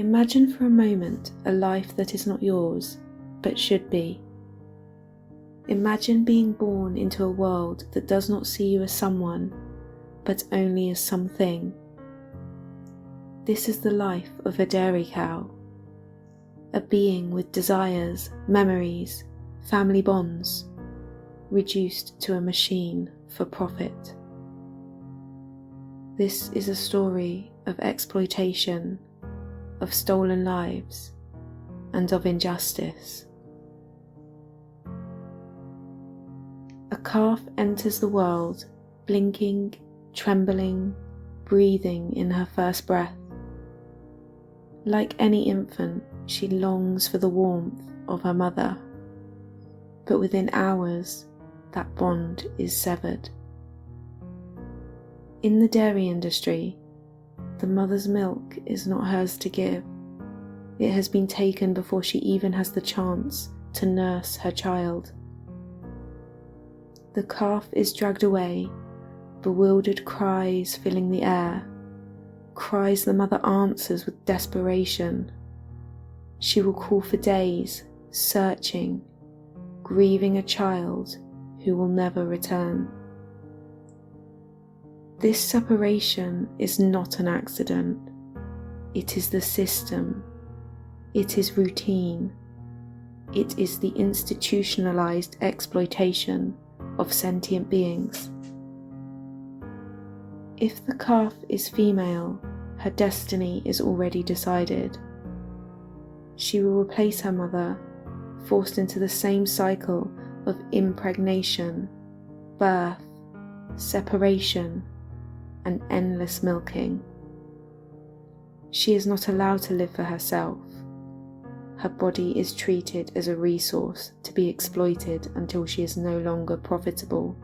Imagine for a moment a life that is not yours, but should be. Imagine being born into a world that does not see you as someone, but only as something. This is the life of a dairy cow, a being with desires, memories, family bonds, reduced to a machine for profit. This is a story of exploitation, of stolen lives, and of injustice. A calf enters the world, blinking, trembling, breathing in her first breath. Like any infant, she longs for the warmth of her mother, but within hours, that bond is severed. In the dairy industry, the mother's milk is not hers to give. It has been taken before she even has the chance to nurse her child. The calf is dragged away, bewildered cries filling the air, cries the mother answers with desperation. She will call for days, searching, grieving a child who will never return. This separation is not an accident. It is the system. It is routine. It is the institutionalized exploitation of sentient beings. If the calf is female, her destiny is already decided. She will replace her mother, forced into the same cycle of impregnation, birth, separation, and endless milking. She is not allowed to live for herself. Her body is treated as a resource to be exploited until she is no longer profitable.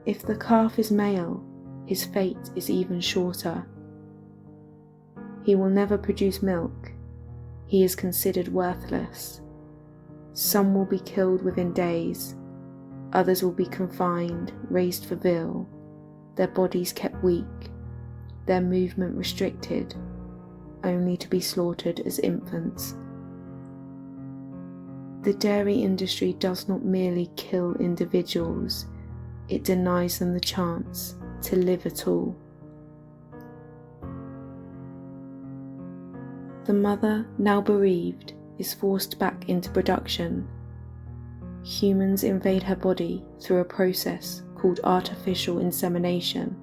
If the calf is male, his fate is even shorter. He will never produce milk. He is considered worthless. Some will be killed within days. Others will be confined, raised for veal, their bodies kept weak, their movement restricted, only to be slaughtered as infants. The dairy industry does not merely kill individuals, it denies them the chance to live at all. The mother, now bereaved, is forced back into production. Humans invade her body through a process called artificial insemination,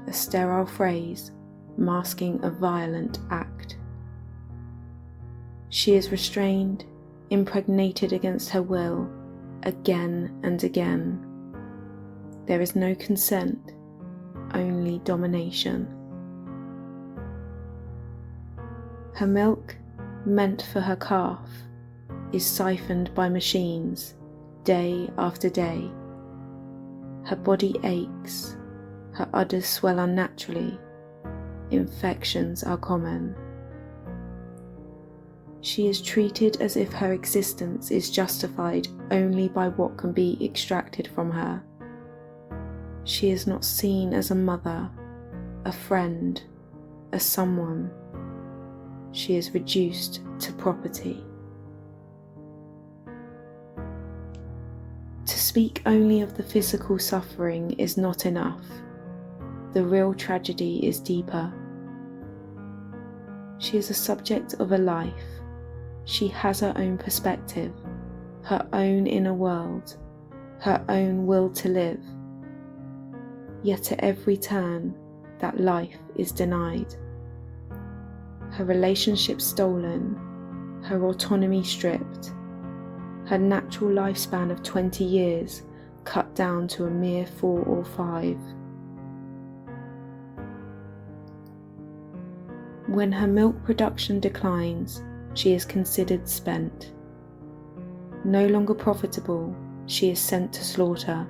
a sterile phrase masking a violent act. She is restrained, impregnated against her will, again and again. There is no consent, only domination. Her milk, meant for her calf, is siphoned by machines, day after day. Her body aches, her udders swell unnaturally, infections are common. She is treated as if her existence is justified only by what can be extracted from her. She is not seen as a mother, a friend, a someone. She is reduced to property. To speak only of the physical suffering is not enough. The real tragedy is deeper. She is a subject of a life. She has her own perspective, her own inner world, her own will to live. Yet at every turn, that life is denied. Her relationship stolen, her autonomy stripped, her natural lifespan of 20 years cut down to a mere 4 or 5. When her milk production declines, she is considered spent. No longer profitable, she is sent to slaughter.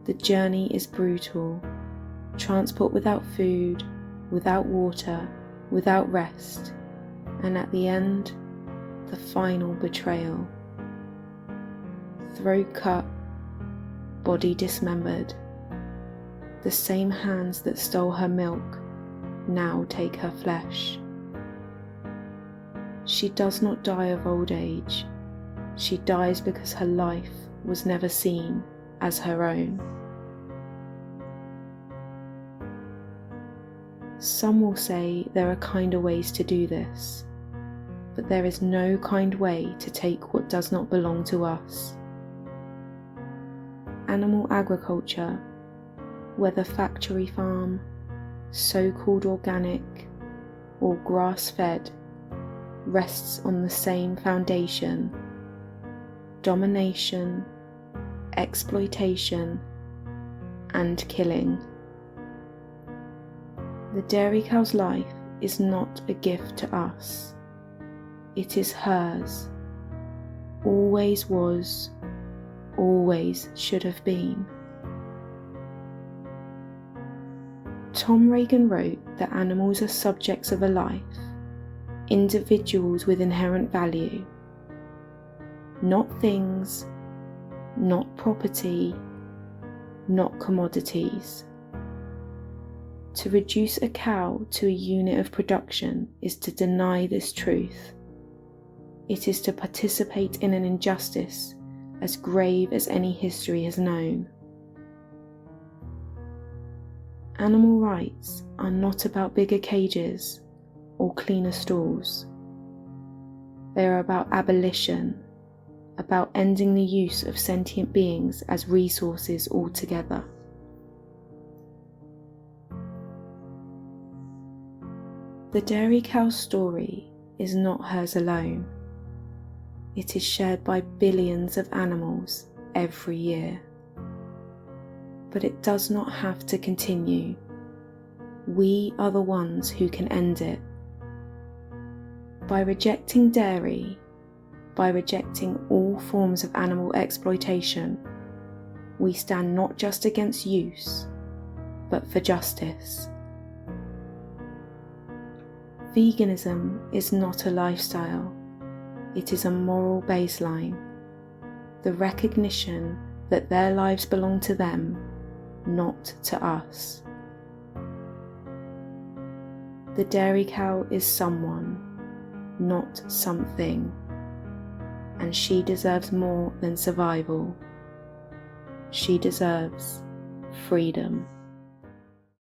The journey is brutal. Transport without food, without water, without rest, and at the end, the final betrayal. Throat cut, body dismembered. The same hands that stole her milk now take her flesh. She does not die of old age. She dies because her life was never seen as her own. Some will say there are kinder ways to do this, but there is no kind way to take what does not belong to us. Animal agriculture, whether factory farm, so-called organic, or grass-fed, rests on the same foundation: domination, exploitation, and killing. The dairy cow's life is not a gift to us. It is hers. Always was, always should have been. Tom Regan wrote that animals are subjects of a life, individuals with inherent value, not things, not property, not commodities. To reduce a cow to a unit of production is to deny this truth. It is to participate in an injustice as grave as any history has known. Animal rights are not about bigger cages or cleaner stalls. They are about abolition, about ending the use of sentient beings as resources altogether. The dairy cow's story is not hers alone. It is shared by billions of animals every year. But it does not have to continue. We are the ones who can end it. By rejecting dairy, by rejecting all forms of animal exploitation, we stand not just against use, but for justice. Veganism is not a lifestyle, it is a moral baseline, the recognition that their lives belong to them, not to us. The dairy cow is someone, not something, and she deserves more than survival. She deserves freedom.